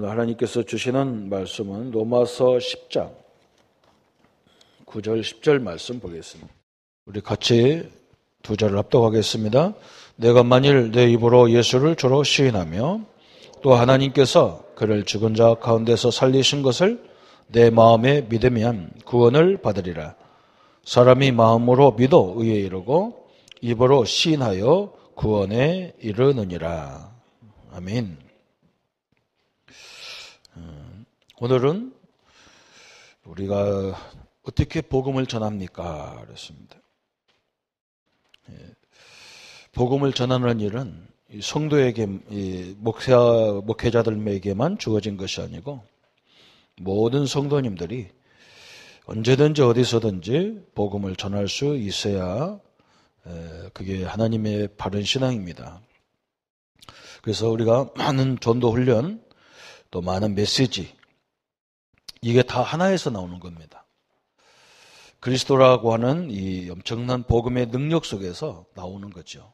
하나님께서 주시는 말씀은 로마서 10장 9절 10절 말씀 보겠습니다. 우리 같이 두 절을 합독하겠습니다. 내가 만일 내 입으로 예수를 주로 시인하며 또 하나님께서 그를 죽은 자 가운데서 살리신 것을 내 마음에 믿으면 구원을 받으리라. 사람이 마음으로 믿어 의에 이르고 입으로 시인하여 구원에 이르느니라. 아멘. 오늘은 우리가 어떻게 복음을 전합니까? 그렇습니다. 복음을 전하는 일은 성도에게, 목회자들에게만 주어진 것이 아니고 모든 성도님들이 언제든지 어디서든지 복음을 전할 수 있어야 그게 하나님의 바른 신앙입니다. 그래서 우리가 많은 전도 훈련, 또 많은 메시지, 이게 다 하나에서 나오는 겁니다. 그리스도라고 하는 이 엄청난 복음의 능력 속에서 나오는 거죠.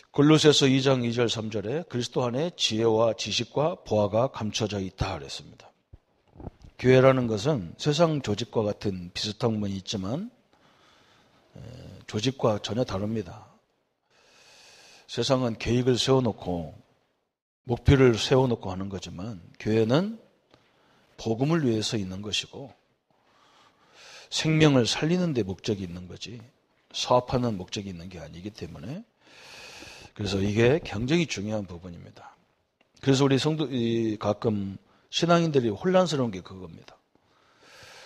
골로새서 2장 2절 3절에 그리스도 안에 지혜와 지식과 보화가 감춰져 있다 그랬습니다. 교회라는 것은 세상 조직과 같은 비슷한 부분이 있지만 조직과 전혀 다릅니다. 세상은 계획을 세워놓고 목표를 세워놓고 하는 거지만 교회는 복음을 위해서 있는 것이고 생명을 살리는 데 목적이 있는 거지 사업하는 목적이 있는 게 아니기 때문에 그래서 이게 굉장히 중요한 부분입니다. 그래서 우리 가끔 신앙인들이 혼란스러운 게 그겁니다.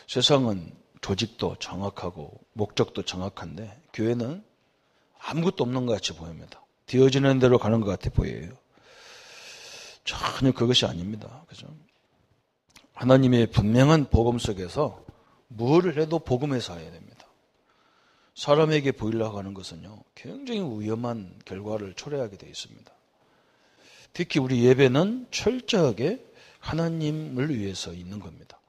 세상은 조직도 정확하고 목적도 정확한데 교회는 아무것도 없는 것 같이 보입니다. 되어지는 대로 가는 것 같아 보여요. 전혀 그것이 아닙니다. 그죠? 하나님의 분명한 복음 속에서 무엇을 해도 복음에서 해야 됩니다. 사람에게 보이려고 하는 것은요, 굉장히 위험한 결과를 초래하게 되어 있습니다. 특히 우리 예배는 철저하게 하나님을 위해서 있는 겁니다.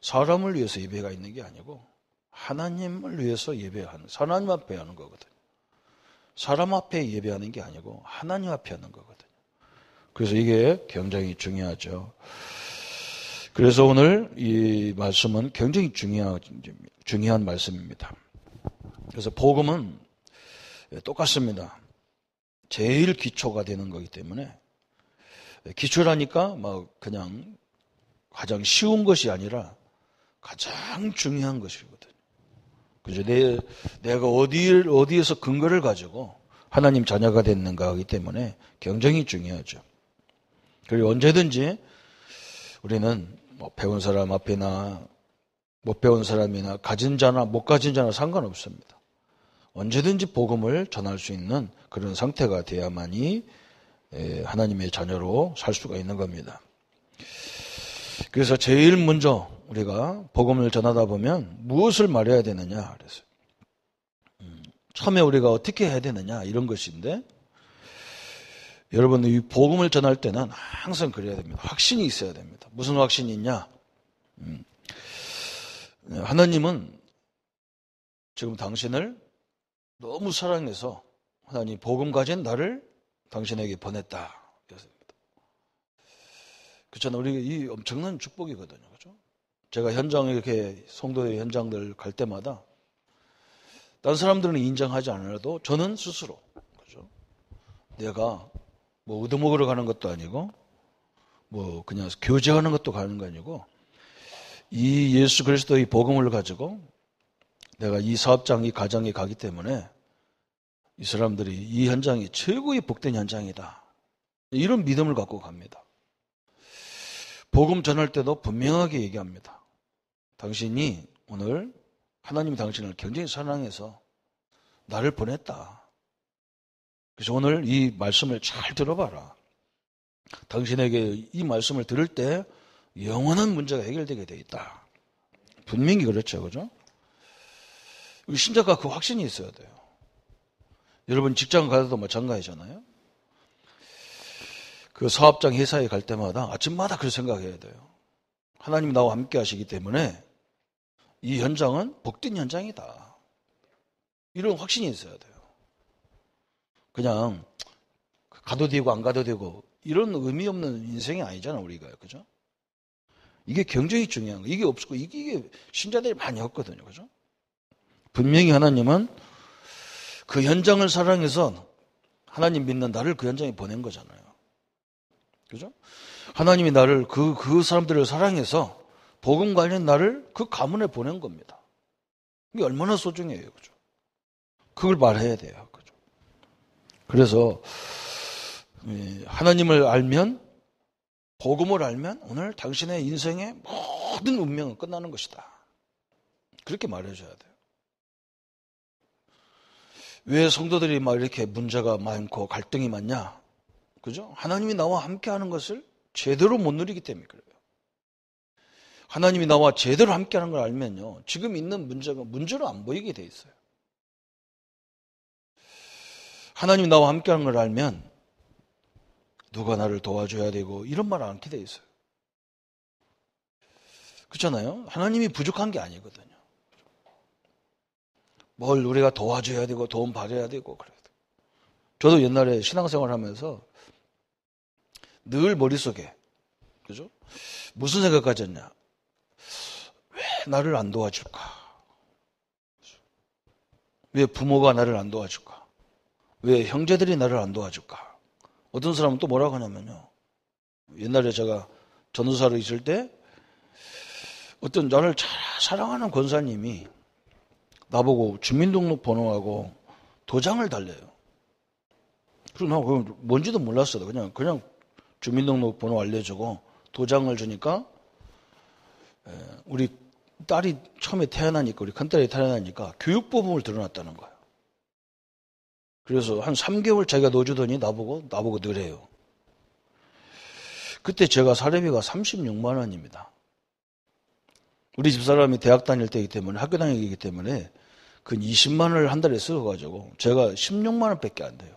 사람을 위해서 예배가 있는 게 아니고 하나님을 위해서 예배하는, 하나님 앞에 하는 거거든요. 사람 앞에 예배하는 게 아니고 하나님 앞에 하는 거거든요. 그래서 이게 굉장히 중요하죠. 그래서 오늘 이 말씀은 굉장히 중요한 말씀입니다. 그래서 복음은 똑같습니다. 제일 기초가 되는 거기 때문에 기초라니까 막 그냥 가장 쉬운 것이 아니라 가장 중요한 것이거든요. 그죠? 내가 어디에서 근거를 가지고 하나님 자녀가 됐는가 하기 때문에 굉장히 중요하죠. 그리고 언제든지 우리는 배운 사람 앞이나 못 배운 사람이나 가진 자나 못 가진 자나 상관없습니다. 언제든지 복음을 전할 수 있는 그런 상태가 돼야만이 하나님의 자녀로 살 수가 있는 겁니다. 그래서 제일 먼저 우리가 복음을 전하다 보면 무엇을 말해야 되느냐 그랬어요. 처음에 우리가 어떻게 해야 되느냐 이런 것인데 여러분 이 복음을 전할 때는 항상 그래야 됩니다. 확신이 있어야 됩니다. 무슨 확신이 있냐? 하나님은 지금 당신을 너무 사랑해서 하나님 복음 가진 나를 당신에게 보냈다. 그렇습니다. 그렇잖아요. 우리 이 엄청난 축복이거든요. 그렇죠? 제가 현장에 이렇게 성도의 현장들 갈 때마다 다른 사람들은 인정하지 않아도 저는 스스로 그렇죠? 내가 뭐 얻어먹으러 가는 것도 아니고 뭐 그냥 교제하는 것도 가는 거 아니고 이 예수 그리스도의 복음을 가지고 내가 이 사업장, 이 가정에 가기 때문에 이 사람들이 이 현장이 최고의 복된 현장이다. 이런 믿음을 갖고 갑니다. 복음 전할 때도 분명하게 얘기합니다. 당신이 오늘 하나님이 당신을 굉장히 사랑해서 나를 보냈다. 그래서 오늘 이 말씀을 잘 들어봐라. 당신에게 이 말씀을 들을 때 영원한 문제가 해결되게 돼 있다. 분명히 그렇죠. 그죠? 신자가 그 확신이 있어야 돼요. 여러분 직장 가서도 마찬가지잖아요. 그 사업장 회사에 갈 때마다 아침마다 그렇게 생각해야 돼요. 하나님이 나와 함께 하시기 때문에 이 현장은 복된 현장이다. 이런 확신이 있어야 돼요. 그냥 가도 되고 안 가도 되고 이런 의미 없는 인생이 아니잖아, 우리가. 그죠? 이게 굉장히 중요한 거예요. 이게 없고, 이게 신자들이 많이 없거든요. 그죠? 분명히 하나님은 그 현장을 사랑해서 하나님 믿는 나를 그 현장에 보낸 거잖아요. 그죠? 하나님이 나를 그 사람들을 사랑해서 복음 관련 나를 그 가문에 보낸 겁니다. 이게 얼마나 소중해요. 그죠? 그걸 말해야 돼요. 그죠? 그래서 하나님을 알면, 복음을 알면 오늘 당신의 인생의 모든 운명은 끝나는 것이다. 그렇게 말해줘야 돼요. 왜 성도들이 막 이렇게 문제가 많고 갈등이 많냐? 그죠? 하나님이 나와 함께 하는 것을 제대로 못 누리기 때문에 그래요. 하나님이 나와 제대로 함께 하는 걸 알면요, 지금 있는 문제가 문제로 안 보이게 돼 있어요. 하나님이 나와 함께 하는 걸 알면 누가 나를 도와줘야 되고 이런 말 안 하게 돼 있어요. 그렇잖아요? 하나님이 부족한 게 아니거든요. 뭘 우리가 도와줘야 되고 도움 받아야 되고 그래요. 저도 옛날에 신앙생활 하면서 늘 머릿속에, 그죠? 무슨 생각 가졌냐? 왜 나를 안 도와줄까? 왜 부모가 나를 안 도와줄까? 왜 형제들이 나를 안 도와줄까? 어떤 사람은 또 뭐라고 하냐면요, 옛날에 제가 전도사로 있을 때 어떤 나를 잘 사랑하는 권사님이 나보고 주민등록번호하고 도장을 달래요. 그리고 나 그건 뭔지도 몰랐어요. 그냥 주민등록번호 알려주고 도장을 주니까, 우리 딸이 처음에 태어나니까, 우리 큰딸이 태어나니까 교육보험을 들어놨다는 거예요. 그래서 한 3개월 자기가 넣어주더니 나보고 넣으래요. 그때 제가 사례비가 36만 원입니다. 우리 집사람이 대학 다닐 때이기 때문에, 학교 다니기 때문에 그 20만 원을 한 달에 써가지고 제가 16만 원밖에 안 돼요.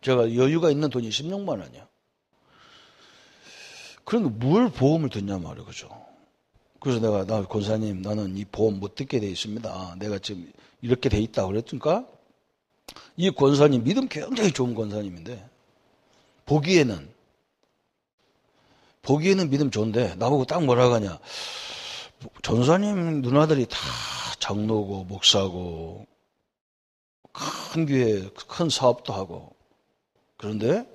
제가 여유가 있는 돈이 16만 원이야. 그런데 뭘 보험을 듣냐 말이에요. 그죠? 그래서 나 권사님, 나는 이 보험 못 듣게 돼 있습니다. 내가 지금 이렇게 돼 있다 그랬으니까, 이 권사님 믿음 굉장히 좋은 권사님인데 보기에는 믿음 좋은데 나보고 딱 뭐라고 하냐, 전사님 누나들이 다 장로고 목사고 큰 교회 큰 사업도 하고, 그런데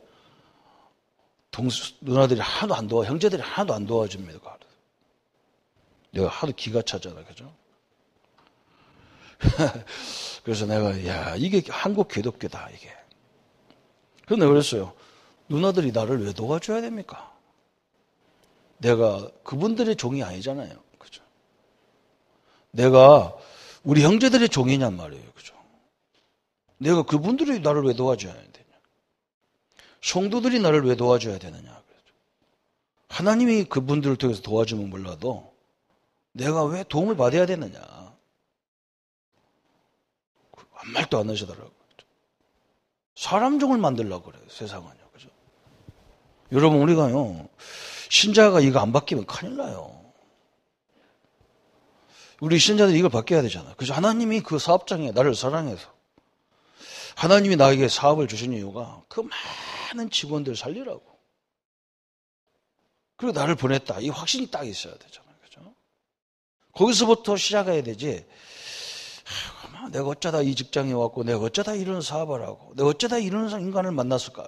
누나들이 하나도 안 도와, 형제들이 하나도 안 도와줍니다. 내가 하도 기가 차잖아. 그죠? 그래서 내가, 야, 이게 한국 기독교다, 이게. 그래서 내가 그랬어요. 누나들이 나를 왜 도와줘야 됩니까? 내가 그분들의 종이 아니잖아요. 그죠? 내가 우리 형제들의 종이냔 말이에요. 그죠? 내가 그분들이 나를 왜 도와줘야 되냐? 성도들이 나를 왜 도와줘야 되느냐? 하나님이 그분들을 통해서 도와주면 몰라도 내가 왜 도움을 받아야 되느냐? 아무 말도 안 하시더라고요. 사람 종을 만들려고 그래요, 세상은요. 그죠? 여러분, 우리가요, 신자가 이거 안 바뀌면 큰일 나요. 우리 신자들이 이걸 바뀌어야 되잖아요. 그래서 하나님이 그 사업장에 나를 사랑해서 하나님이 나에게 사업을 주신 이유가 그 많은 직원들 살리라고. 그리고 나를 보냈다. 이 확신이 딱 있어야 되잖아요. 그죠? 거기서부터 시작해야 되지. 내가 어쩌다 이 직장에 왔고, 내가 어쩌다 이런 사업을 하고, 내가 어쩌다 이런 인간을 만났을까.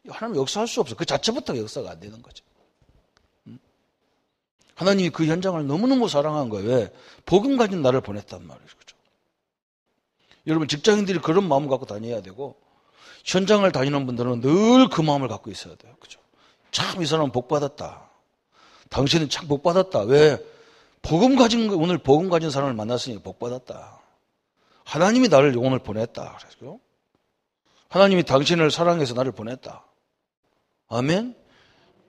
하나님 역사할 수 없어. 그 자체부터 역사가 안 되는 거죠. 하나님이 그 현장을 너무너무 사랑한 거예요. 왜? 복음 가진 나를 보냈단 말이죠. 그죠? 여러분, 직장인들이 그런 마음을 갖고 다녀야 되고, 현장을 다니는 분들은 늘 그 마음을 갖고 있어야 돼요. 그죠? 참, 이 사람은 복 받았다. 당신은 참 복 받았다. 왜? 오늘 복음 가진 사람을 만났으니 복 받았다. 하나님이 나를 오늘 보냈다. 그래서 하나님이 당신을 사랑해서 나를 보냈다. 아멘?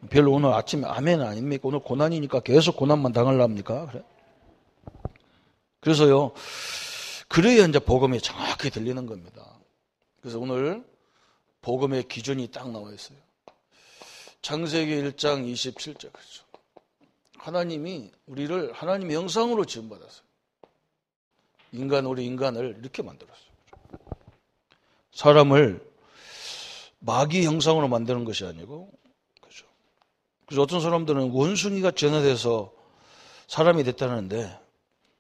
별로 오늘 아침에 아멘 아닙니까? 오늘 고난이니까 계속 고난만 당하려합니까? 그래? 그래서요, 그래야 이제 복음이 정확히 들리는 겁니다. 그래서 오늘 복음의 기준이 딱 나와 있어요. 창세기 1장 27절. 그렇죠. 하나님이 우리를 하나님의 형상으로 지음받았어요. 우리 인간을 이렇게 만들었어요. 사람을 마귀 형상으로 만드는 것이 아니고, 그죠? 그래서 어떤 사람들은 원숭이가 진화돼서 사람이 됐다는데,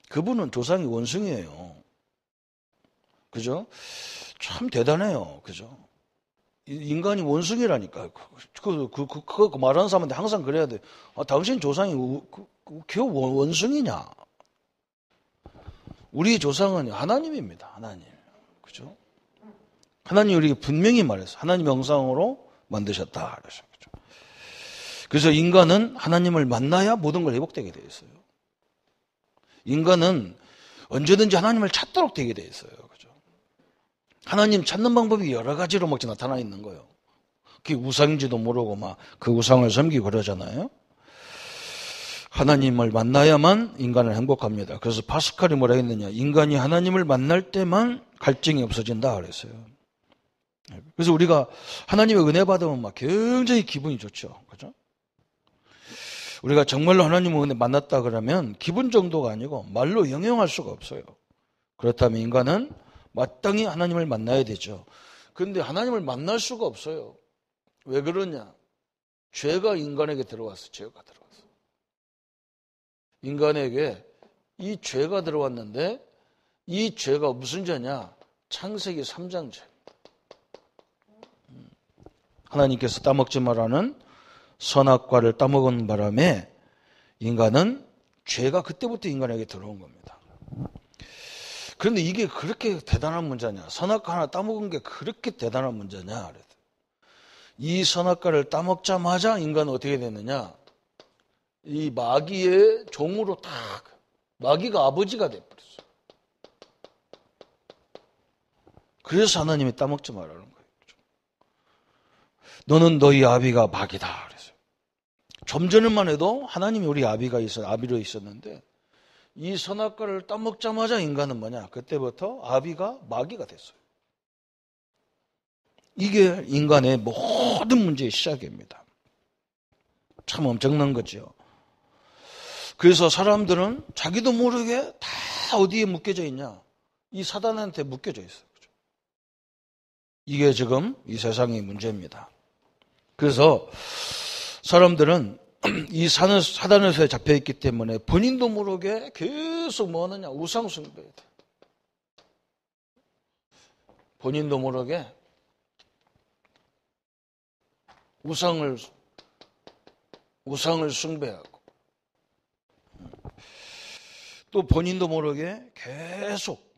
그분은 조상이 원숭이에요. 그죠? 참 대단해요. 그죠? 인간이 원숭이라니까. 그 말하는 사람한테 항상 그래야 돼. 아, 당신 조상이 겨우 원숭이냐? 우리 조상은 하나님입니다. 하나님. 그죠? 하나님 우리에게 분명히 말했어. 하나님 형상으로 만드셨다. 그래서, 그죠? 그래서 인간은 하나님을 만나야 모든 걸 회복되게 되어 있어요. 인간은 언제든지 하나님을 찾도록 되게 되어 있어요. 그죠? 하나님 찾는 방법이 여러 가지로 막 나타나 있는 거예요. 그게 우상인지도 모르고 막 그 우상을 섬기고 그러잖아요. 하나님을 만나야만 인간은 행복합니다. 그래서 파스칼이 뭐라 했느냐. 인간이 하나님을 만날 때만 갈증이 없어진다 그랬어요. 그래서 우리가 하나님의 은혜 받으면 막 굉장히 기분이 좋죠. 그죠? 우리가 정말로 하나님의 은혜 만났다 그러면 기분 정도가 아니고 말로 형용할 수가 없어요. 그렇다면 인간은 마땅히 하나님을 만나야 되죠. 그런데 하나님을 만날 수가 없어요. 왜 그러냐? 죄가 인간에게 들어왔어. 죄가 들어왔어. 인간에게 이 죄가 들어왔는데 이 죄가 무슨 죄냐? 창세기 3장 죄. 하나님께서 따먹지 말라는 선악과를 따먹은 바람에 인간은 죄가 그때부터 인간에게 들어온 겁니다. 그런데 이게 그렇게 대단한 문제냐? 선악과 하나 따먹은 게 그렇게 대단한 문제냐? 이 선악과를 따먹자마자 인간은 어떻게 됐느냐? 이 마귀의 종으로 딱 마귀가 아버지가 돼버렸어. 그래서 하나님이 따먹지 말라는 거예요. 너는 너희 아비가 마귀다. 그랬어요. 좀 전에만 해도 하나님이 우리 아비로 있었는데 이 선악과를 따먹자마자 인간은 뭐냐? 그때부터 아비가 마귀가 됐어요. 이게 인간의 모든 문제의 시작입니다. 참 엄청난 거죠. 그래서 사람들은 자기도 모르게 다 어디에 묶여져 있냐? 이 사단한테 묶여져 있어요. 이게 지금 이 세상의 문제입니다. 그래서 사람들은 이 사단에서 잡혀있기 때문에 본인도 모르게 계속 뭐 하느냐? 우상숭배에 돼. 본인도 모르게 우상을 숭배하고 또 본인도 모르게 계속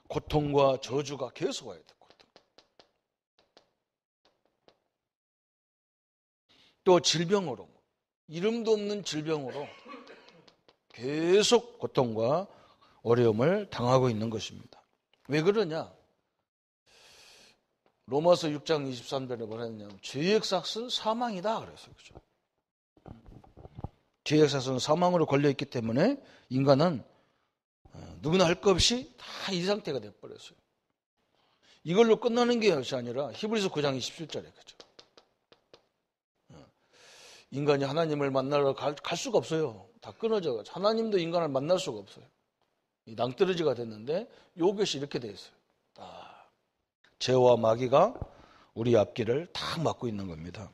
고통과 저주가 계속 와야 돼. 또 질병으로, 이름도 없는 질병으로 계속 고통과 어려움을 당하고 있는 것입니다. 왜 그러냐? 로마서 6장 23절에 뭐라 했냐면 죄의 삭은 사망이다 그랬어요. 그죠? 죄의 삭은 사망으로 걸려있기 때문에 인간은 누구나 할 것 없이 다 이 상태가 돼버렸어요. 이걸로 끝나는 게 아니라 히브리서 9장 27절에 그죠? 인간이 하나님을 만나러 갈 수가 없어요. 다 끊어져. 하나님도 인간을 만날 수가 없어요. 낭떠러지가 됐는데 이것이 이렇게 돼 있어요. 죄와 마귀가 우리 앞길을 다 막고 있는 겁니다.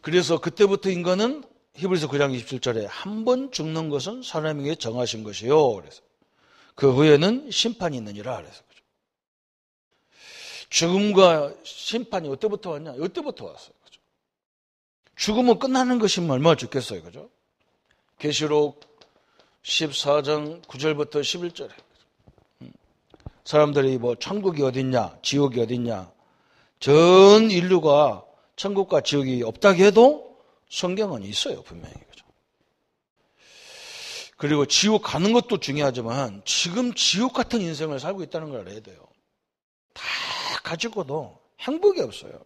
그래서 그때부터 인간은 히브리서 9장 27절에 한 번 죽는 것은 사람에게 정하신 것이요. 그래서 그 후에는 심판이 있느니라. 그래서 그죠? 죽음과 심판이 어때부터 왔냐? 이때부터 왔어요. 그죠? 죽음은 끝나는 것이면 얼마나 죽겠어요. 그죠? 계시록 14장 9절부터 11절에 사람들이 뭐 천국이 어딨냐, 지옥이 어딨냐, 전 인류가 천국과 지옥이 없다고 해도 성경은 있어요, 분명히. 그죠? 그리고 지옥 가는 것도 중요하지만 지금 지옥 같은 인생을 살고 있다는 걸 알아야 돼요. 다 가지고도 행복이 없어요.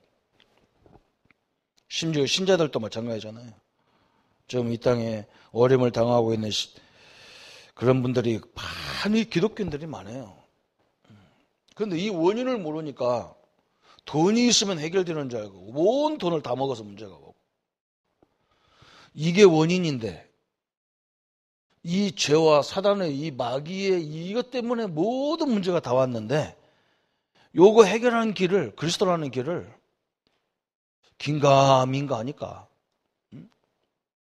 심지어 신자들도 마찬가지잖아요. 지금 이 땅에 어려움을 당하고 있는 그런 분들이 많이 기독교인들이 많아요. 그런데 이 원인을 모르니까 돈이 있으면 해결되는 줄 알고 온 돈을 다 먹어서 문제가 오고 이게 원인인데 이 죄와 사단의 이 마귀의 이것 때문에 모든 문제가 다 왔는데 요거 해결하는 길을, 그리스도라는 길을 긴가민가 하니까.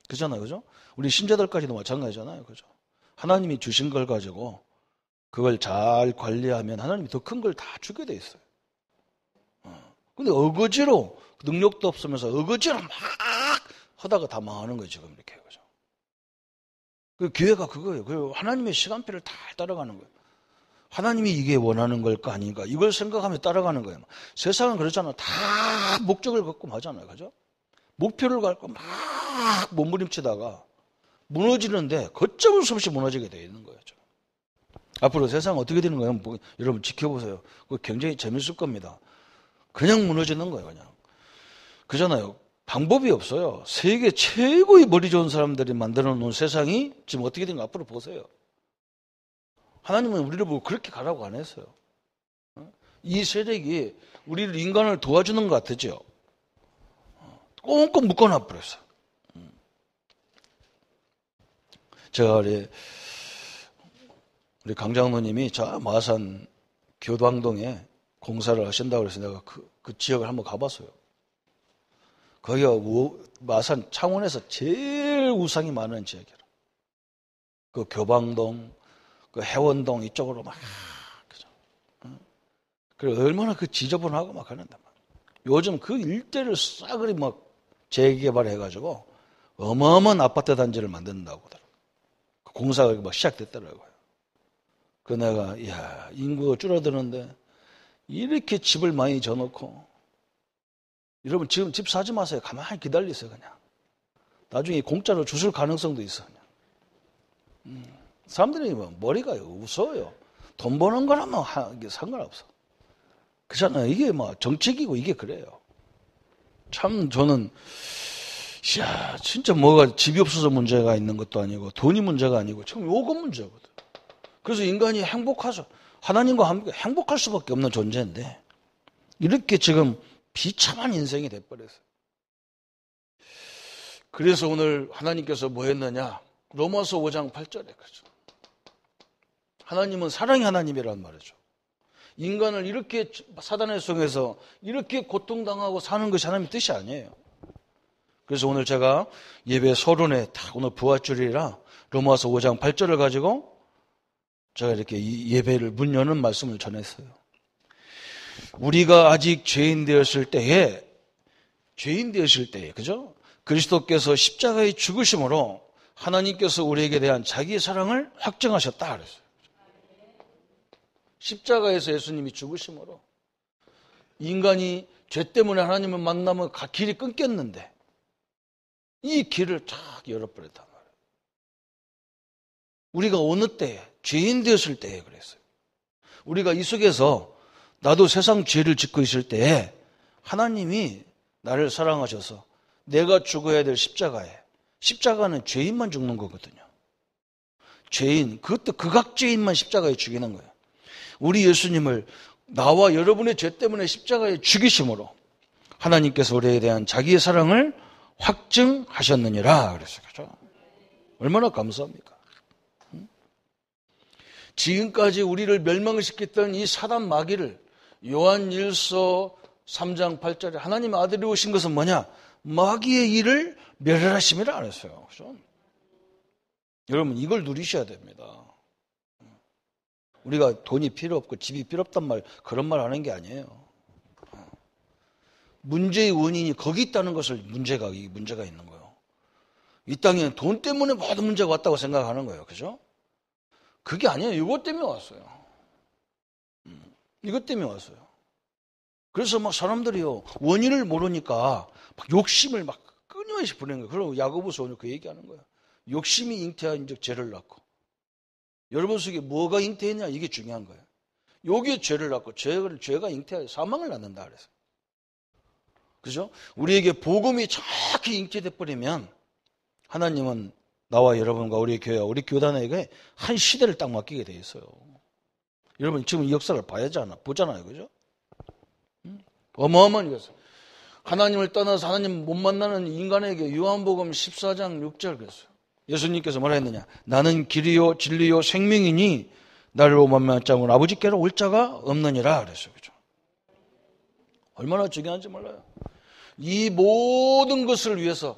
그잖아요. 그죠? 우리 신자들까지도 마찬가지잖아요. 그죠? 하나님이 주신 걸 가지고 그걸 잘 관리하면 하나님이 더 큰 걸 다 주게 돼 있어요. 근데 어거지로 능력도 없으면서 어거지로 막 하다가 다 망하는 거예요. 지금 이렇게. 그죠? 그 교회가 그거예요. 그 하나님의 시간표를 다 따라가는 거예요. 하나님이 이게 원하는 걸까 아닌가 이걸 생각하며 따라가는 거예요. 세상은 그렇잖아요. 다 목적을 갖고 하잖아요. 그죠? 목표를 갖고 막 몸부림치다가 무너지는데 걷잡을 수 없이 무너지게 되어 있는 거예요. 앞으로 세상 어떻게 되는 거예요? 여러분 지켜보세요. 그거 굉장히 재밌을 겁니다. 그냥 무너지는 거예요. 그냥. 그잖아요. 방법이 없어요. 세계 최고의 머리 좋은 사람들이 만들어 놓은 세상이 지금 어떻게 된가 앞으로 보세요. 하나님은 우리를 보고 그렇게 가라고 안 했어요. 이 세력이 우리를 인간을 도와주는 것 같았죠. 꽁꽁 묶어놔 버렸어요. 제가 우리 강장로님이 저 마산 교당동에 공사를 하신다고 해서 내가 그 지역을 한번 가봤어요. 거기가 마산 창원에서 제일 우상이 많은 지역이라. 그 교방동, 그 해원동 이쪽으로 막, 그죠. 그리고 얼마나 그 지저분하고 막 하는데 막. 요즘 그 일대를 싸그리 막 재개발해가지고 어마어마한 아파트 단지를 만든다고 하더라고요. 그 공사가 막 시작됐더라고요. 그 내가, 이야, 인구가 줄어드는데 이렇게 집을 많이 져놓고 여러분 지금 집 사지 마세요. 가만히 기다리세요. 그냥. 나중에 공짜로 주실 가능성도 있어. 그냥. 사람들이 뭐 머리가 무서워요. 돈 버는 거라면 이게 상관없어. 그렇잖아요. 이게 뭐 정책이고 이게 그래요. 참 저는 이야 진짜 뭐가 집이 없어서 문제가 있는 것도 아니고 돈이 문제가 아니고 참 요거 문제거든. 그래서 인간이 행복하죠. 하나님과 함께 행복할 수밖에 없는 존재인데 이렇게 지금 비참한 인생이 돼버렸어요. 그래서 오늘 하나님께서 뭐 했느냐? 로마서 5장 8절에 그렇죠. 하나님은 사랑의 하나님이란 말이죠. 인간을 이렇게 사단의 속에서 이렇게 고통당하고 사는 것이 하나님의 뜻이 아니에요. 그래서 오늘 제가 예배 서론에 딱 오늘 부활주일이라 로마서 5장 8절을 가지고 제가 이렇게 예배를 문 여는 말씀을 전했어요. 우리가 아직 죄인 되었을 때에, 그죠? 그리스도께서 십자가에 죽으심으로 하나님께서 우리에게 대한 자기의 사랑을 확증하셨다 그랬어요. 십자가에서 예수님이 죽으심으로 인간이 죄 때문에 하나님을 만나면 길이 끊겼는데 이 길을 쫙 열어버렸단 말이에요. 우리가 어느 때에, 죄인 되었을 때에 그랬어요. 우리가 이 속에서 나도 세상 죄를 짓고 있을 때에 하나님이 나를 사랑하셔서 내가 죽어야 될 십자가는 죄인만 죽는 거거든요. 죄인, 그것도 극악죄인만 십자가에 죽이는 거예요. 우리 예수님을 나와 여러분의 죄 때문에 십자가에 죽이심으로 하나님께서 우리에 대한 자기의 사랑을 확증하셨느니라 그랬어요. 그렇죠? 얼마나 감사합니까? 지금까지 우리를 멸망시켰던 이 사단 마귀를 요한일서 3장 8절에 하나님의 아들이 오신 것은 뭐냐? 마귀의 일을 멸하심이라 그랬어요. 그렇죠? 여러분 이걸 누리셔야 됩니다. 우리가 돈이 필요 없고 집이 필요 없단 말 그런 말 하는 게 아니에요. 문제의 원인이 거기 있다는 것을 문제가 있는 거예요. 이 땅에는 돈 때문에 모든 문제가 왔다고 생각하는 거예요. 그죠? 그게 아니에요. 이것 때문에 왔어요. 이것 때문에 왔어요. 그래서 막 사람들이요 원인을 모르니까 막 욕심을 막 끊임없이 부리는 거예요. 그리고 야고보서 오늘 그 얘기하는 거예요. 욕심이 잉태한 즉 죄를 낳고. 여러분 속에 뭐가 잉태했냐 이게 중요한 거예요. 여기에 죄를 낳고 죄가 잉태하여 사망을 낳는다 그래서. 그죠? 우리에게 복음이 정확히 잉태돼 버리면 하나님은 나와 여러분과 우리 교회와 우리 교단에게 한 시대를 딱 맡기게 돼 있어요. 여러분 지금 이 역사를 보잖아요. 그죠? 어마어마한 역사. 하나님을 떠나서 하나님 못 만나는 인간에게 요한복음 14장 6절 그랬어요. 예수님께서 뭐라 했느냐? 나는 길이요 진리요 생명이니 나를 오만 명장은 아버지께로 올 자가 없느니라 그랬어요. 그죠? 얼마나 중요한지 몰라요. 이 모든 것을 위해서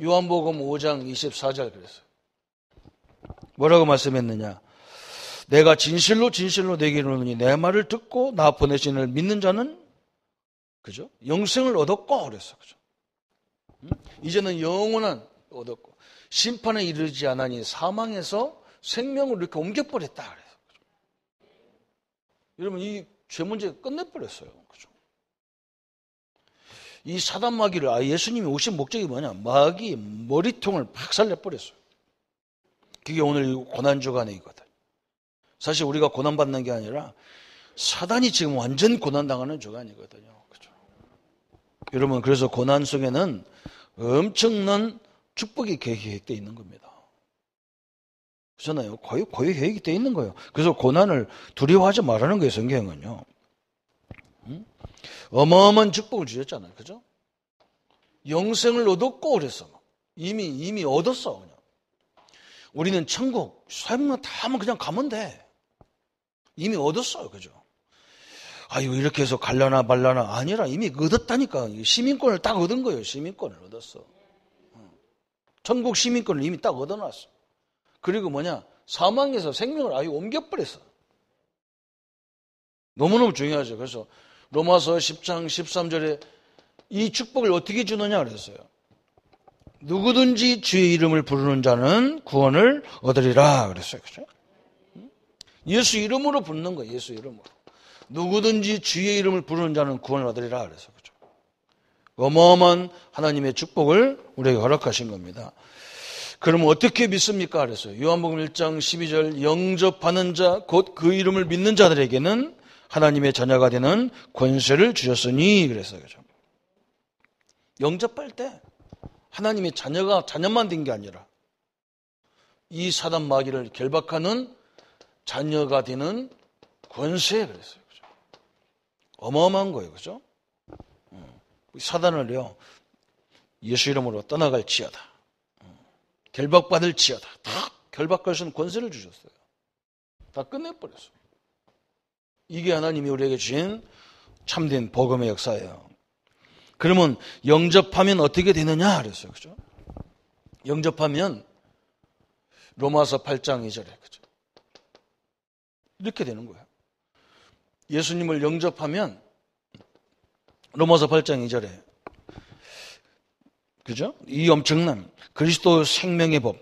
요한복음 5장 24절 그랬어요. 뭐라고 말씀했느냐? 내가 진실로 진실로 내게 이르노니 내 말을 듣고 나 보내신 이를 믿는 자는 그죠? 영생을 얻었고 그랬어. 그죠? 이제는 영원한 얻었고 심판에 이르지 않으니 사망에서 생명으로 이렇게 옮겨버렸다 그래서. 그죠? 여러분 이 죄 문제 끝내버렸어요. 그죠? 이 사단 마귀를 예수님이 오신 목적이 뭐냐? 마귀 머리통을 박살내버렸어요. 그게 오늘 고난주간이거든. 사실 우리가 고난받는 게 아니라 사단이 지금 완전 고난당하는 주간이거든요. 그죠? 여러분 그래서 고난 속에는 엄청난 축복이 계획되어 있는 겁니다. 그렇잖아요. 거의 계획이 되어 있는 거예요. 그래서 고난을 두려워하지 말라는 거예요. 성경은요. 어마어마한 축복을 주셨잖아요. 그죠? 영생을 얻었고 그랬어. 이미 얻었어. 그냥. 우리는 천국 삶만 다 하면 그냥 가면 돼. 이미 얻었어요. 그죠? 아유 이렇게 해서 갈라나 말라나 아니라 이미 얻었다니까. 시민권을 딱 얻은 거예요. 시민권을 얻었어. 천국 시민권을 이미 딱 얻어놨어. 그리고 뭐냐? 사망에서 생명을 아예 옮겨버렸어. 너무너무 중요하죠. 그래서 로마서 10장 13절에 이 축복을 어떻게 주느냐 그랬어요. 누구든지 주의 이름을 부르는 자는 구원을 얻으리라 그랬어요. 그죠? 예수 이름으로 부르는 거예요. 예수 이름으로. 누구든지 주의 이름을 부르는 자는 구원을 얻으리라 그랬어요. 그죠? 어마어마한 하나님의 축복을 우리에게 허락하신 겁니다. 그러면 어떻게 믿습니까? 그랬어요. 요한복음 1장 12절 영접하는 자 곧 그 이름을 믿는 자들에게는 하나님의 자녀가 되는 권세를 주셨으니 그랬어요. 그죠? 영접할 때 하나님의 자녀만 된 게 아니라 이 사단 마귀를 결박하는 자녀가 되는 권세 그랬어요. 그죠? 어마어마한 거예요. 그죠? 사단을요. 예수 이름으로 떠나갈지어다. 결박받을지어다. 다 결박할 수 있는 권세를 주셨어요. 다 끝내버렸어요. 이게 하나님이 우리에게 주신 참된 복음의 역사예요. 그러면 영접하면 어떻게 되느냐 그랬어요. 그죠? 영접하면 로마서 8장 2절에 그죠? 이렇게 되는 거예요. 예수님을 영접하면 로마서 8장 2절에 그죠? 이 엄청난 그리스도 생명의 법,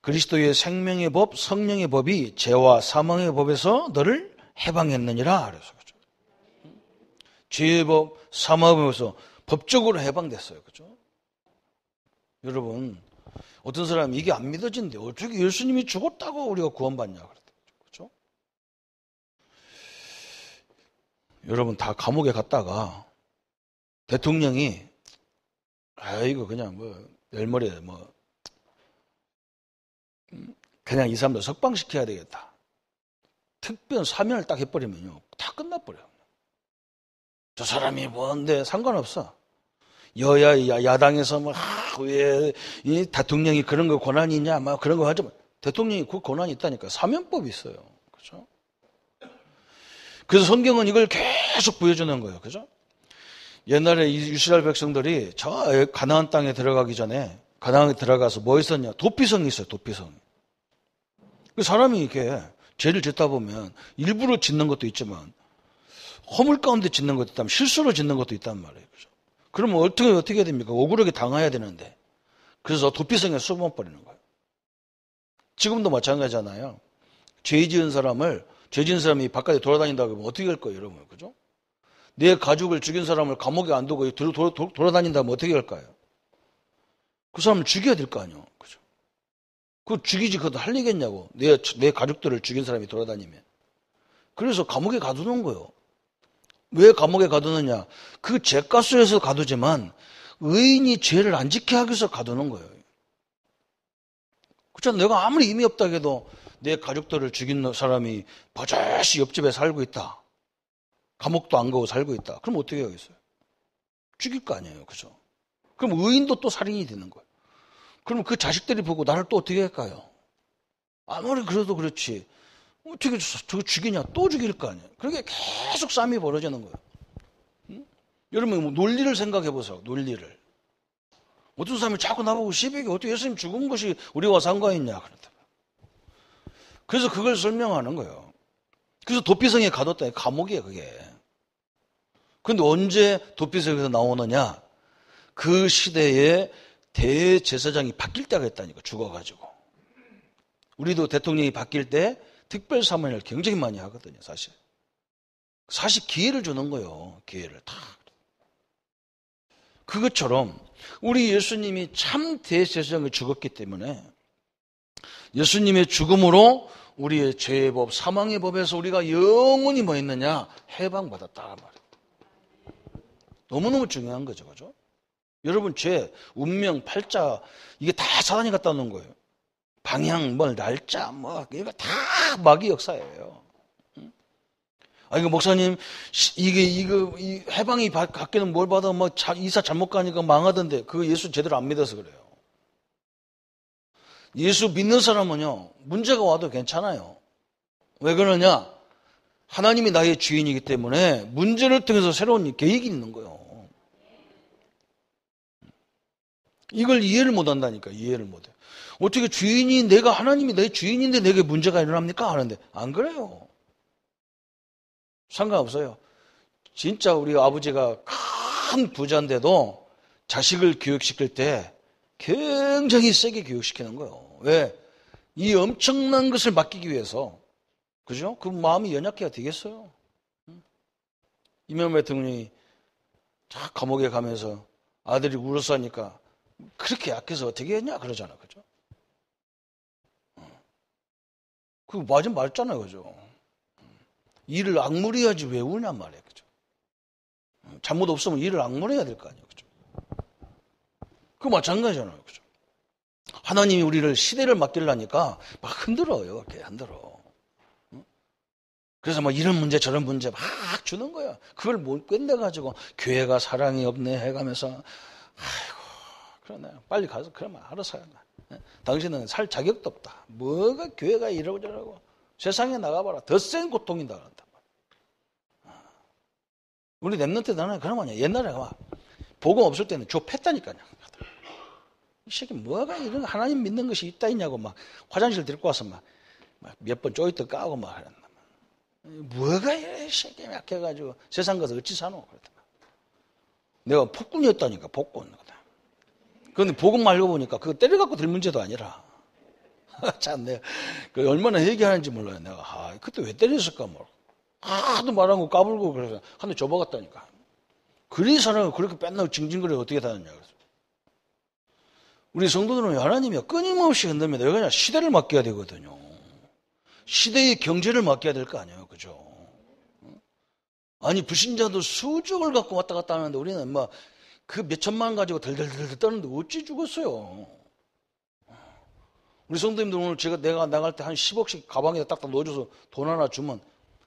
그리스도의 생명의 법, 성령의 법이 죄와 사망의 법에서 너를 해방했느니라 그래서 그죠? 죄의 법, 사망의 법에서 법적으로 해방됐어요. 그죠? 여러분, 어떤 사람이 이게 안 믿어진대. 어떻게 예수님이 죽었다고 우리가 구원받냐 그랬대요. 그죠? 여러분 다 감옥에 갔다가 대통령이 이거 그냥 열머리에 그냥 이 사람들 석방시켜야 되겠다. 특별 사면을 딱 해버리면요. 다 끝나버려요. 저 사람이 뭔데 상관없어. 여야 야당에서 왜 이 대통령이 그런 거 권한이 있냐 그런 거 하지만 대통령이 그 권한이 있다니까. 사면법이 있어요. 그죠? 그래서 성경은 이걸 계속 보여주는 거예요. 그죠? 옛날에 이스라엘 백성들이 저 가나안 땅에 들어가기 전에 가나안에 들어가서 뭐 있었냐? 도피성이 있어요. 도피성. 그 사람이 이렇게 죄를 짓다 보면 일부러 짓는 것도 있지만 허물 가운데 짓는 것도 있다면 실수로 짓는 것도 있단 말이에요. 그죠? 그러면 어떻게 해야 됩니까? 억울하게 당해야 되는데. 그래서 도피성에 숨어버리는 거예요. 지금도 마찬가지잖아요. 죄 지은 사람이 바깥에 돌아다닌다고 하면 어떻게 할 거예요, 여러분? 그죠? 내 가족을 죽인 사람을 감옥에 안 두고 돌아다닌다면 어떻게 할까요? 그 사람을 죽여야 될 거 아니에요. 그죠? 그거 죽이지, 그것도 할 얘기겠냐고. 내 가족들을 죽인 사람이 돌아다니면. 그래서 감옥에 가두는 거예요. 왜 감옥에 가두느냐? 그 죄가수에서 가두지만 의인이 죄를 안 지게 하기 위해서 가두는 거예요. 그렇잖아. 내가 아무리 의미 없다 해도 내 가족들을 죽인 사람이 버젓이 옆집에 살고 있다. 감옥도 안 가고 살고 있다. 그럼 어떻게 하겠어요? 죽일 거 아니에요. 그죠? 그럼 의인도 또 살인이 되는 거예요. 그럼 그 자식들이 보고 나를 또 어떻게 할까요? 아무리 그래도 그렇지. 어떻게 저거 죽이냐? 또 죽일 거 아니에요. 그렇게 계속 싸움이 벌어지는 거예요. 여러분 논리를 생각해 보세요. 논리를. 어떤 사람이 자꾸 나보고 시비게 어떻게 예수님 죽은 것이 우리와 상관있냐. 그래서 그걸 설명하는 거예요. 그래서 도피성에 가뒀다. 감옥이에요, 그게. 근데 언제 도피성에서 나오느냐? 그 시대에 대제사장이 바뀔 때가 있다니까, 죽어가지고. 우리도 대통령이 바뀔 때 특별사면을 굉장히 많이 하거든요, 사실. 사실 기회를 주는 거예요, 기회를 다. 그것처럼 우리 예수님이 참 대제사장이 죽었기 때문에 예수님의 죽음으로 우리의 죄의 법, 사망의 법에서 우리가 영원히 뭐 했느냐? 해방받았다 말이에요. 너무너무 중요한 거죠, 그죠? 여러분 죄, 운명, 팔자 이게 다 사단이 갖다 놓은 거예요. 방향, 날짜, 이거 다 마귀 역사예요. 이거 목사님, 이 해방이 갖기는 뭘 받아, 이사 잘못 가니까 망하던데, 그거 예수 제대로 안 믿어서 그래요. 예수 믿는 사람은요, 문제가 와도 괜찮아요. 왜 그러냐? 하나님이 나의 주인이기 때문에 문제를 통해서 새로운 계획이 있는 거예요. 이걸 이해를 못 한다니까, 이해를 못 해요. 어떻게 하나님이 내 주인인데 내게 문제가 일어납니까? 하는데, 안 그래요. 상관없어요. 진짜 우리 아버지가 큰 부자인데도 자식을 교육시킬 때 굉장히 세게 교육시키는 거예요. 왜? 이 엄청난 것을 맡기기 위해서. 그죠? 그 마음이 연약해야 되겠어요. 이명박 대통령이 감옥에 가면서 아들이 울어서 하니까 그렇게 약해서 어떻게 했냐? 그러잖아. 그죠? 그거 맞잖아요. 그죠? 일을 악물어야지 왜 우냐 말이에요. 그죠? 잘못 없으면 일을 악물어야 될 거 아니에요. 그죠? 그거 마찬가지잖아요. 그죠? 하나님이 우리를 시대를 맡기려니까 막 흔들어요. 이렇게 흔들어. 그래서 이런 문제 저런 문제 막 주는 거야. 그걸 못 끝내가지고 교회가 사랑이 없네 해가면서 아이고 그러네. 빨리 가서 그러면 알아서 해야. 당신은 살 자격도 없다. 뭐가 교회가 이러고 저러고. 세상에 나가봐라. 더 센 고통이 나간다. 우리 랩런트 나는 그런 거냐. 옛날에 복음 없을 때는 좁혔다니까요. 이 새끼 뭐가 이런 하나님 믿는 것이 있다 있냐고 화장실 데리고 와서 몇 번 쪼이떡 까고 그랬나. 뭐가 이래 새끼 약해가지고 세상 가서 어찌 사노. 그랬더만. 내가 폭군이었다니까 폭군. 그런데 복음 말고 보니까 그거 때려갖고 될 문제도 아니라. 참, 내가 얼마나 얘기하는지 몰라요. 내가 그때 왜 때렸을까 하도 말하고 까불고 그래서 한 대 줘박았다니까. 그리 사람을 그렇게 맨날 징징거려 어떻게 다녔냐 그래서. 우리 성도들은 하나님이 끊임없이 흔듭니다. 여기 그냥 시대를 맡겨야 되거든요. 시대의 경제를 맡겨야 될 거 아니에요, 그죠? 아니 불신자도 수적을 갖고 왔다 갔다 하는데 우리는 그 몇천만 가지고 덜덜덜 떠는데 어찌 죽었어요? 우리 성도님들 오늘 내가 나갈 때 한 10억씩 가방에다 딱딱 넣어줘서 돈 하나 주면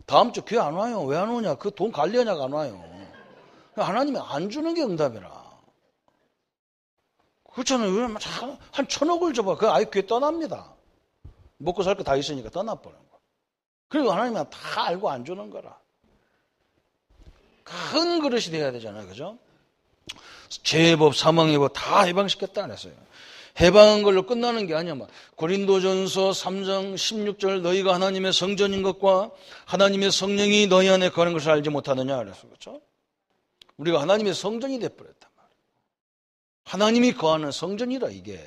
다음 주 교회 안 와요. 왜 안 오냐? 그 돈 관리하냐가 안 와요. 하나님이 안 주는 게 응답이라. 그렇잖아요. 한 1,000억을 줘봐. 그 아예 교회 떠납니다. 먹고 살 거 다 있으니까 떠나버리는 거. 그리고 하나님은 다 알고 안 주는 거라. 큰 그릇이 돼야 되잖아요. 그죠? 죄의 법, 사망의 법 다 해방시켰다 그랬어요. 해방한 걸로 끝나는 게 아니야. 고린도전서 3장 16절 너희가 하나님의 성전인 것과 하나님의 성령이 너희 안에 거하는 것을 알지 못하느냐 그래서 그렇죠? 우리가 하나님의 성전이 돼버렸단 말이에요. 하나님이 거하는 성전이라 이게.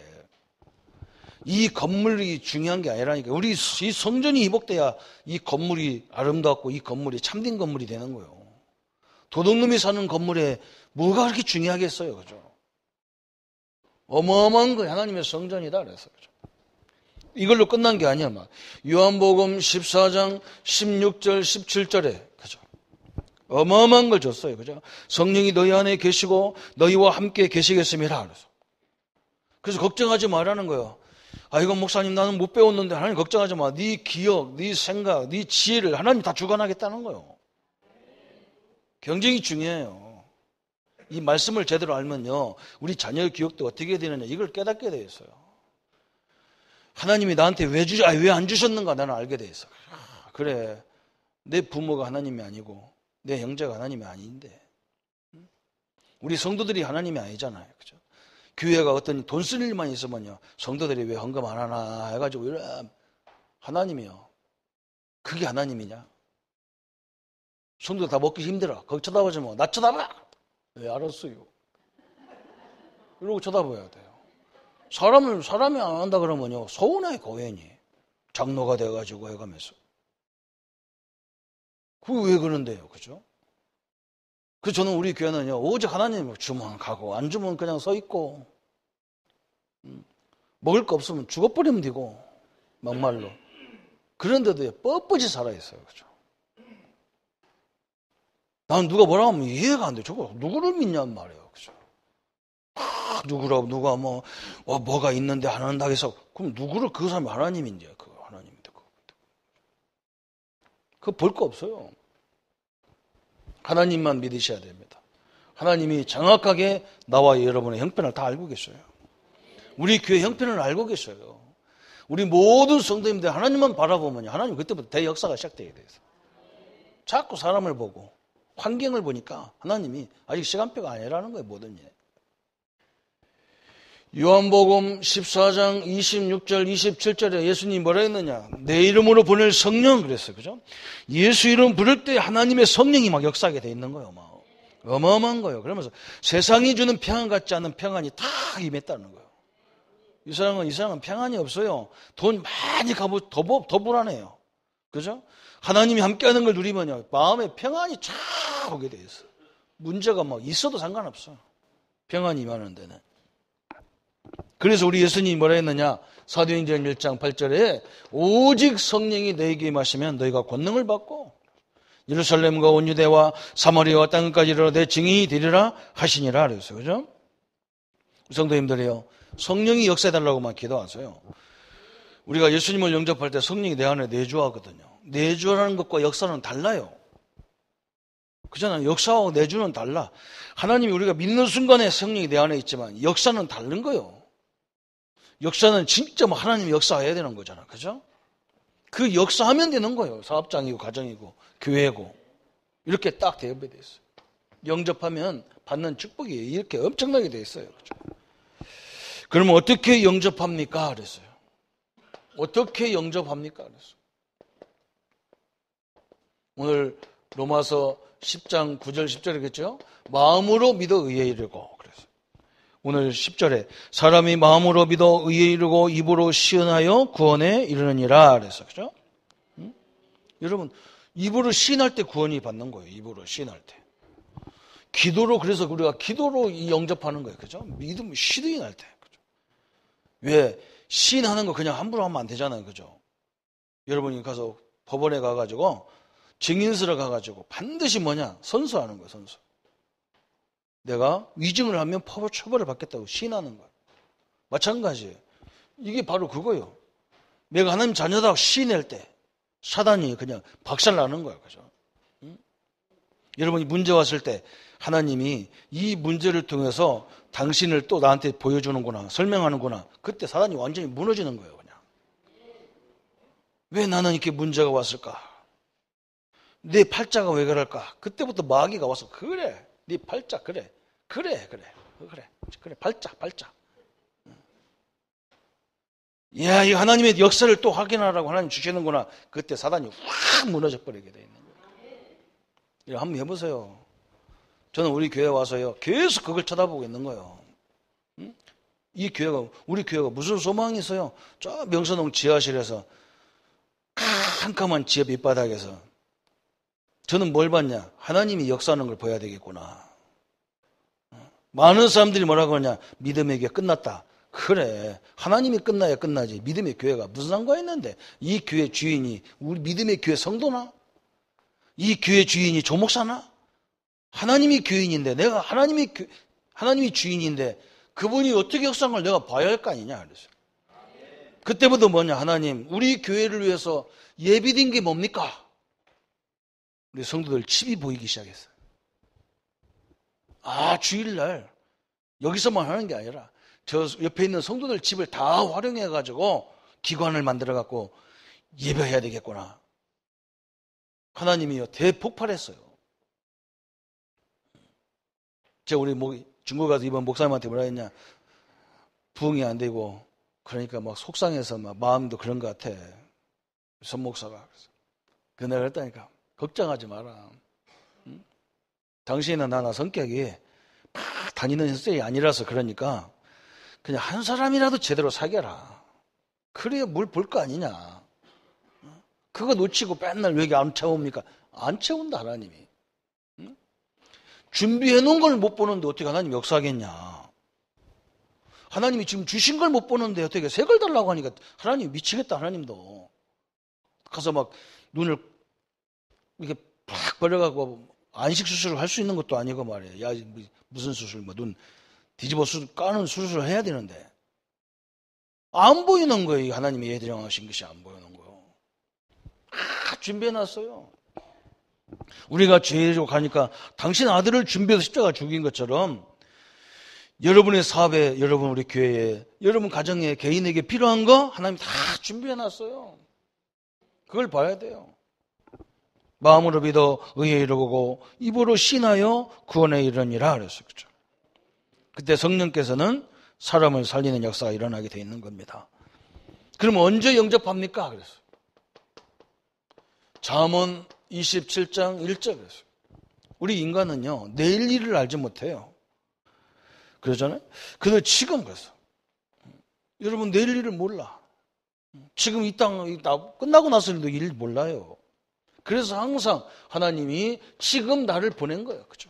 이 건물이 중요한 게 아니라니까. 우리 이 성전이 회복돼야 이 건물이 아름답고 이 건물이 참된 건물이 되는 거예요. 도둑놈이 사는 건물에 뭐가 그렇게 중요하겠어요. 그죠? 어마어마한 거 하나님의 성전이다 그래서 그죠? 이걸로 끝난 게 아니야. 요한복음 14장 16절 17절에 그죠? 어마어마한 걸 줬어요. 그죠? 성령이 너희 안에 계시고 너희와 함께 계시겠습니다. 그래서 걱정하지 말라는 거예요. 이건 목사님 나는 못 배웠는데 하나님 걱정하지 마. 네 기억, 네 생각, 네 지혜를 하나님 다 주관하겠다는 거예요. 굉장히 중요해요. 이 말씀을 제대로 알면요. 우리 자녀의 기억도 어떻게 되느냐 이걸 깨닫게 돼 있어요. 하나님이 나한테 왜 안 주셨는가 나는 알게 돼 있어. 그래. 내 부모가 하나님이 아니고 내 형제가 하나님이 아닌데 우리 성도들이 하나님이 아니잖아요. 그죠? 교회가 어떤 돈 쓸 일만 있으면요. 성도들이 왜 헌금 안 하나 해가지고 이런 하나님이요. 그게 하나님이냐? 성도들 다 먹기 힘들어. 거기 쳐다보지 뭐. 나 쳐다봐! 네, 알았어요. 이러고 쳐다봐야 돼요. 사람이 안 한다 그러면요. 서운해, 교회니. 장로가 돼가지고 해가면서. 그게 왜 그런데요? 그죠? 그래서 저는 우리 교회는요. 오직 하나님 주면 가고, 안 주면 그냥 서 있고, 먹을 거 없으면 죽어버리면 되고, 막말로. 그런데도 뻣뻣이 살아있어요. 그죠? 난 누가 뭐라 하면 이해가 안 돼. 저거 누구를 믿냔 말이에요. 그죠? 누가 뭐가 있는데 안 한다고 해서, 그럼 누구를 그 사람이 하나님인데, 하나님인데. 그거 볼 거 없어요. 하나님만 믿으셔야 됩니다. 하나님이 정확하게 나와 여러분의 형편을 다 알고 계셔요. 우리 교회 형편을 알고 계셔요. 우리 모든 성도님들 하나님만 바라보면 하나님 그때부터 대역사가 시작되게 돼요. 자꾸 사람을 보고 환경을 보니까 하나님이 아직 시간표가 아니라는 거예요. 모든 일. 요한복음 14장 26절 27절에 예수님이 뭐라 했느냐. 내 이름으로 보낼 성령 그랬어요. 그죠? 예수 이름 부를 때 하나님의 성령이 막 역사하게 돼 있는 거예요. 막. 어마어마한 거예요. 그러면서 세상이 주는 평안 같지 않은 평안이 다 임했다는 거예요. 이 사람은 평안이 없어요. 돈 많이 가고 더 불안해요. 그죠? 하나님이 함께하는 걸 누리면요. 마음에 평안이 쫙 오게 돼 있어요. 문제가 막 있어도 상관없어요. 평안이 임하는 데는. 그래서 우리 예수님이 뭐라 했느냐? 사도행전 1장 8절에 오직 성령이 너에게 임하시면 너희가 권능을 받고 예루살렘과 온 유대와 사마리아와 땅까지 이르러 내 증인이 되리라 하시니라 그랬어요. 그죠? 성도님들이요. 성령이 역사해달라고만 기도하세요. 우리가 예수님을 영접할 때 성령이 내 안에 내주하거든요. 내주하는 것과 역사는 달라요. 그잖아요. 역사하고 내주는 달라. 하나님이 우리가 믿는 순간에 성령이 내 안에 있지만 역사는 다른 거예요. 역사는 진짜 하나님이 역사해야 되는 거잖아. 그죠? 그 역사하면 되는 거예요. 사업장이고 가정이고 교회고 이렇게 딱 대입이 돼 있어요. 영접하면 받는 축복이 이렇게 엄청나게 돼 있어요. 그죠? 그러면 어떻게 영접합니까? 그랬어요. 어떻게 영접합니까? 그랬어요. 오늘 로마서 10장 9절 10절이겠죠? 마음으로 믿어 의에 이르고 그랬어요. 오늘 10절에 사람이 마음으로 믿어 의에 이르고 입으로 시은하여 구원에 이르느니라 그랬어요. 그죠? 여러분 입으로 시인할 때 구원이 받는 거예요. 입으로 시인할 때. 기도로 그래서 우리가 기도로 영접하는 거예요. 그죠? 믿음 시인할 때. 그죠? 왜 시인하는 거 그냥 함부로 하면 안 되잖아요. 그죠? 여러분이 가서 법원에 가가지고 증인서를 가가지고 반드시 뭐냐? 선서하는 거예요. 선서. 내가 위증을 하면 처벌을 받겠다고 시인하는 거예요. 마찬가지예요. 이게 바로 그거예요. 내가 하나님 자녀다고 시인할 때 사단이 그냥 박살나는 거예요. 그죠? 응? 여러분이 문제 왔을 때 하나님이 이 문제를 통해서 당신을 또 나한테 보여주는구나, 설명하는구나. 그때 사단이 완전히 무너지는 거예요. 그냥. 왜 나는 이렇게 문제가 왔을까? 내 팔자가 왜 그럴까? 그때부터 마귀가 와서 그래, 네 팔자 그래 팔자. 야, 이 하나님의 역사를 또 확인하라고 하나님 주시는구나. 그때 사단이 확 무너져 버리게 돼 있는 거예요. 이거 한번 해보세요. 저는 우리 교회 와서요 계속 그걸 쳐다보고 있는 거예요. 이 교회가 우리 교회가 무슨 소망이 있어요? 저 명선동 지하실에서 캄캄한 지하 밑바닥에서 저는 뭘 봤냐? 하나님이 역사하는 걸 봐야 되겠구나. 많은 사람들이 뭐라고 하냐? 믿음의 교회 끝났다. 그래, 하나님이 끝나야 끝나지 믿음의 교회가 무슨 상관이 있는데 이 교회 주인이 우리 믿음의 교회 성도나? 이 교회 주인이 조목사나? 하나님이 교인인데 내가 하나님이 주인인데 그분이 어떻게 역사한 걸 내가 봐야 할 거 아니냐 그랬어요. 그때부터 뭐냐? 하나님 우리 교회를 위해서 예비된 게 뭡니까? 우리 성도들 집이 보이기 시작했어요. 아, 주일날 여기서만 하는 게 아니라 저 옆에 있는 성도들 집을 다 활용해가지고 기관을 만들어갖고 예배해야 되겠구나. 하나님이요 대폭발했어요. 제가 우리 중국 가서 이번 목사님한테 뭐라 했냐. 부응이 안 되고, 그러니까 막 속상해서 막 마음도 그런 것 같아. 선 목사가. 그 내가 그랬다니까. 걱정하지 마라. 응? 당신이나 나나 성격이 막 다니는 스타일이 아니라서 그러니까 그냥 한 사람이라도 제대로 사귀어라. 그래야 물 볼 거 아니냐. 그거 놓치고 맨날 왜 이렇게 안 채웁니까? 안 채운다, 하나님이. 응? 준비해 놓은 걸 못 보는데 어떻게 하나님이 역사하겠냐. 하나님이 지금 주신 걸 못 보는데 어떻게 새 걸 달라고 하니까 하나님 미치겠다, 하나님도. 가서 막 눈을 이렇게 팍 버려가고 안식 수술을 할 수 있는 것도 아니고 말이에요. 야, 무슨 수술, 뭐 눈 뒤집어 까는 수술을 해야 되는데. 안 보이는 거예요. 하나님이 예정하신 것이 안 보이는 거예요. 준비해놨어요. 우리가 죄로 가니까 당신 아들을 준비해서 십자가 죽인 것처럼 여러분의 사업에, 여러분 우리 교회에, 여러분 가정에, 개인에게 필요한 거 하나님 다 준비해놨어요. 그걸 봐야 돼요. 마음으로 믿어 의에 이르고 입으로 신하여 구원에 이르니라 그랬어요. 그렇죠? 그때 성령께서는 사람을 살리는 역사가 일어나게 돼 있는 겁니다. 그럼 언제 영접합니까? 그랬어요. 잠언 27장 1절 그랬어요. 우리 인간은요, 내일 일을 알지 못해요. 그러잖아요? 근데 지금 그랬어. 여러분, 내일 일을 몰라. 지금 이 땅 끝나고 나서 일 몰라요. 그래서 항상 하나님이 지금 나를 보낸 거예요. 그죠?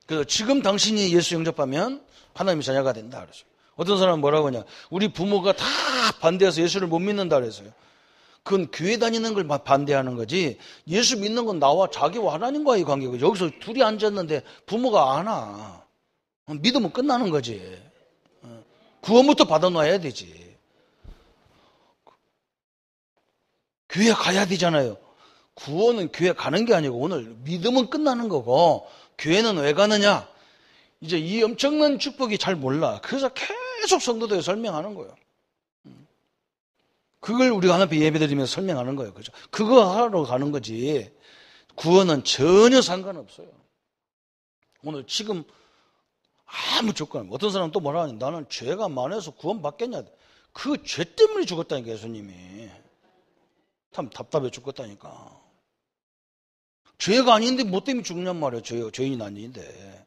그래서 지금 당신이 예수 영접하면 하나님의 자녀가 된다. 그랬어요. 어떤 사람은 뭐라고 하냐. 우리 부모가 다 반대해서 예수를 못 믿는다 그랬어요. 그건 교회 다니는 걸 반대하는 거지. 예수 믿는 건 나와 자기와 하나님과의 관계고 여기서 둘이 앉았는데 부모가 안 와. 믿으면 끝나는 거지. 구원부터 받아놔야 되지. 교회 가야 되잖아요. 구원은 교회 가는 게 아니고 오늘 믿으면 끝나는 거고 교회는 왜 가느냐? 이제 이 엄청난 축복이 잘 몰라. 그래서 계속 성도들에 설명하는 거예요. 그걸 우리가 하나님 앞에 예배드리면서 설명하는 거예요. 그죠? 그거 하러 가는 거지. 구원은 전혀 상관없어요. 오늘 지금 아무 조건 없어요. 어떤 사람은 또 뭐라 하냐. 나는 죄가 많아서 구원 받겠냐. 그 죄 때문에 죽었다니까 예수님이. 참 답답해 죽었다니까. 죄가 아닌데 뭐 때문에 죽냔 말이에요. 죄인이 아닌데.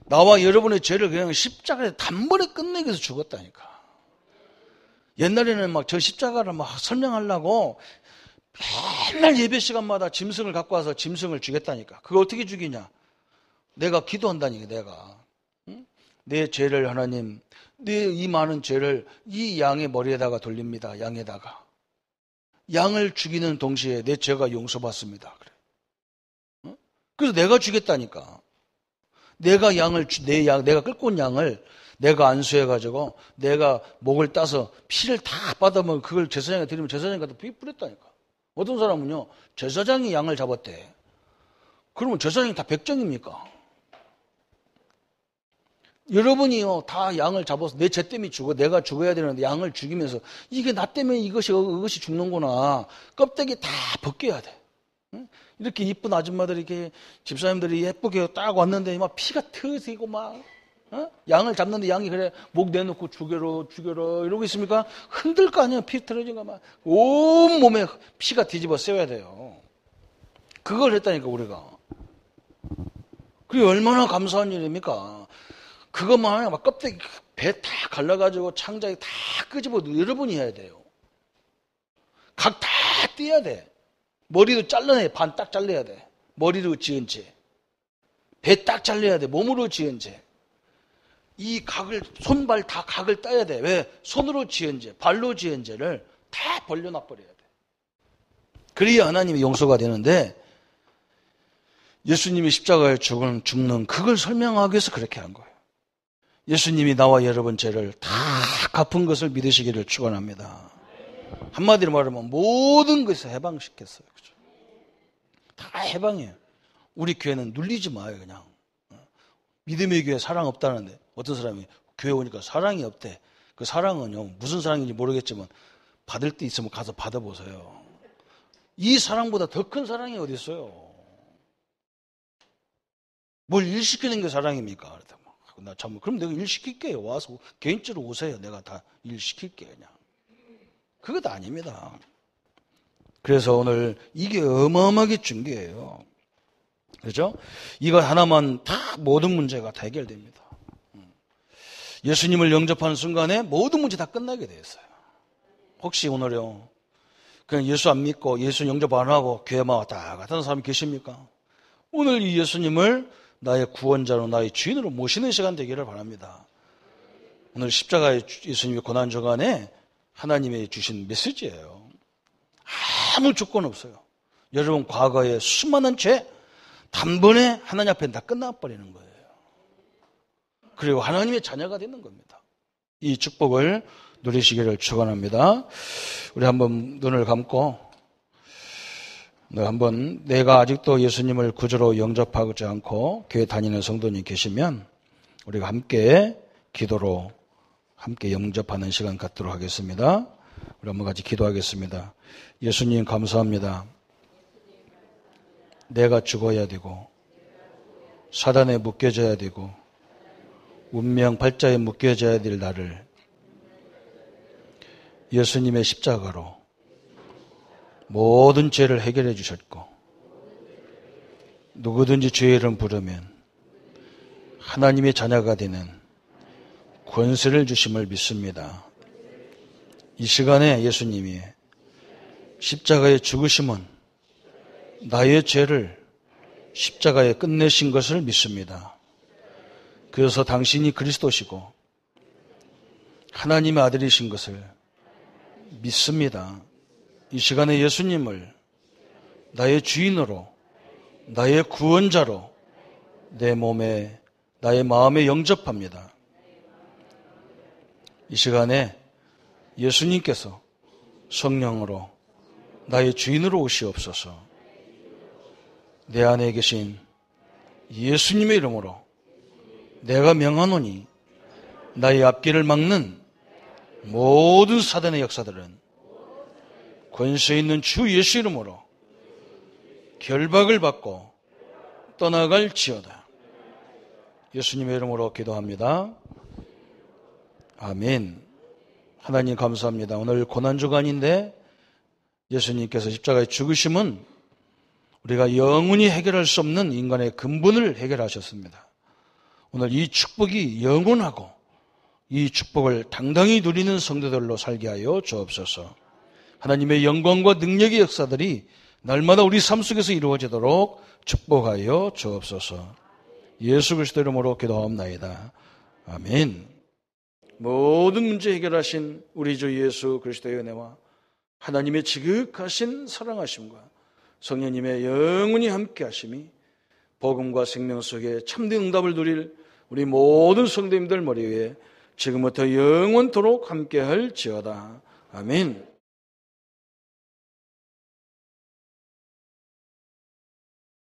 나와 여러분의 죄를 그냥 십자가에 단번에 끝내기 위해서 죽었다니까. 옛날에는 막 저 십자가를 막 설명하려고 맨날 예배 시간마다 짐승을 갖고 와서 짐승을 죽였다니까. 그거 어떻게 죽이냐? 내가 기도한다니까, 내가. 응? 내 죄를 하나님, 내 이 많은 죄를 이 양의 머리에다가 돌립니다. 양에다가. 양을 죽이는 동시에 내 죄가 용서받습니다. 그래. 응? 그래서 내가 죽였다니까. 내가 내가 끌고 온 양을 내가 안수해가지고 내가 목을 따서 피를 다 받아먹으면 그걸 제사장에 드리면 제사장이 갖다 피 뿌렸다니까. 어떤 사람은요, 제사장이 양을 잡았대. 그러면 제사장이 다 백정입니까? 여러분이요, 다 양을 잡아서 내 죄 때문에 죽어. 내가 죽어야 되는데 양을 죽이면서 이게 나 때문에 이것이 죽는구나. 껍데기 다 벗겨야 돼. 응? 이렇게 이쁜 아줌마들이 이렇게 집사님들이 예쁘게 딱 왔는데 막 피가 터지고 막 양을 잡는데 양이 그래 목 내놓고 죽여라 이러고 있습니까? 흔들 거 아니에요. 피 터지는 거 막 온 몸에 피가 뒤집어 써야 돼요. 그걸 했다니까 우리가. 그게 얼마나 감사한 일입니까? 그것만 하면 막 껍데기 배 다 갈라가지고 창자에 다 끄집어 여러분이 해야 돼요. 각 다 떼야 돼. 머리도 잘라내 반 딱 잘라야 돼. 머리로 지은 죄. 배 딱 잘라야 돼. 몸으로 지은 죄. 이 각을 손발 다 각을 따야 돼. 왜? 손으로 지은 죄, 발로 지은 죄를 다 벌려놔 버려야 돼. 그래야 하나님의 용서가 되는데 예수님이 십자가에 죽는 그걸 설명하기 위해서 그렇게 한 거예요. 예수님이 나와 여러분 죄를 다 갚은 것을 믿으시기를 축원합니다. 한마디로 말하면 모든 것을 해방시켰어요. 그죠? 다 해방이에요. 우리 교회는 눌리지 마요, 그냥. 믿음의 교회 사랑 없다는데 어떤 사람이 교회 오니까 사랑이 없대. 그 사랑은요, 무슨 사랑인지 모르겠지만 받을 때 있으면 가서 받아보세요. 이 사랑보다 더 큰 사랑이 어디 있어요? 뭘 일 시키는 게 사랑입니까? 나 참, 그럼 내가 일 시킬게요. 와서 개인적으로 오세요. 내가 다 일 시킬게 그냥. 그것도 아닙니다. 그래서 오늘 이게 어마어마하게 중요해요. 그렇죠? 이거 하나만 다 모든 문제가 다 해결됩니다. 예수님을 영접하는 순간에 모든 문제 다 끝나게 돼 있어요. 혹시 오늘요, 그냥 예수 안 믿고 예수 영접 안 하고 교회만 왔다 갔다 하는 사람이 계십니까? 오늘 이 예수님을 나의 구원자로 나의 주인으로 모시는 시간 되기를 바랍니다. 오늘 십자가의 예수님의 고난 주간에 하나님이 주신 메시지예요. 아무 조건 없어요. 여러분 과거에 수많은 죄 단번에 하나님 앞에 다 끝나버리는 거예요. 그리고 하나님의 자녀가 되는 겁니다. 이 축복을 누리시기를 축원합니다. 우리 한번 눈을 감고 한번 내가 아직도 예수님을 구주로 영접하지 않고 교회 다니는 성도님 계시면 우리가 함께 기도로 함께 영접하는 시간 갖도록 하겠습니다. 우리 한번 같이 기도하겠습니다. 예수님 감사합니다. 내가 죽어야 되고 사단에 묶여져야 되고 운명 발자에 묶여져야 될 나를 예수님의 십자가로 모든 죄를 해결해 주셨고 누구든지 죄의 이름 부르면 하나님의 자녀가 되는 권세를 주심을 믿습니다. 이 시간에 예수님이 십자가의 죽으심은 나의 죄를 십자가에 끝내신 것을 믿습니다. 그래서 당신이 그리스도시고 하나님의 아들이신 것을 믿습니다. 이 시간에 예수님을 나의 주인으로 나의 구원자로 내 몸에 나의 마음에 영접합니다. 이 시간에 예수님께서 성령으로 나의 주인으로 오시옵소서. 내 안에 계신 예수님의 이름으로 내가 명하노니 나의 앞길을 막는 모든 사단의 역사들은 권세 있는 주 예수 이름으로 결박을 받고 떠나갈지어다. 예수님의 이름으로 기도합니다. 아멘. 하나님 감사합니다. 오늘 고난주간인데 예수님께서 십자가에 죽으심은 우리가 영원히 해결할 수 없는 인간의 근본을 해결하셨습니다. 오늘 이 축복이 영원하고 이 축복을 당당히 누리는 성도들로 살게 하여 주옵소서. 하나님의 영광과 능력의 역사들이 날마다 우리 삶 속에서 이루어지도록 축복하여 주옵소서. 예수 그리스도 이름으로 기도하옵나이다. 아멘. 모든 문제 해결하신 우리 주 예수 그리스도의 은혜와 하나님의 지극하신 사랑하심과 성령님의 영원히 함께 하심이 복음과 생명 속에 참된 응답을 누릴 우리 모든 성도님들 머리 위에 지금부터 영원토록 함께 할지어다. 아멘.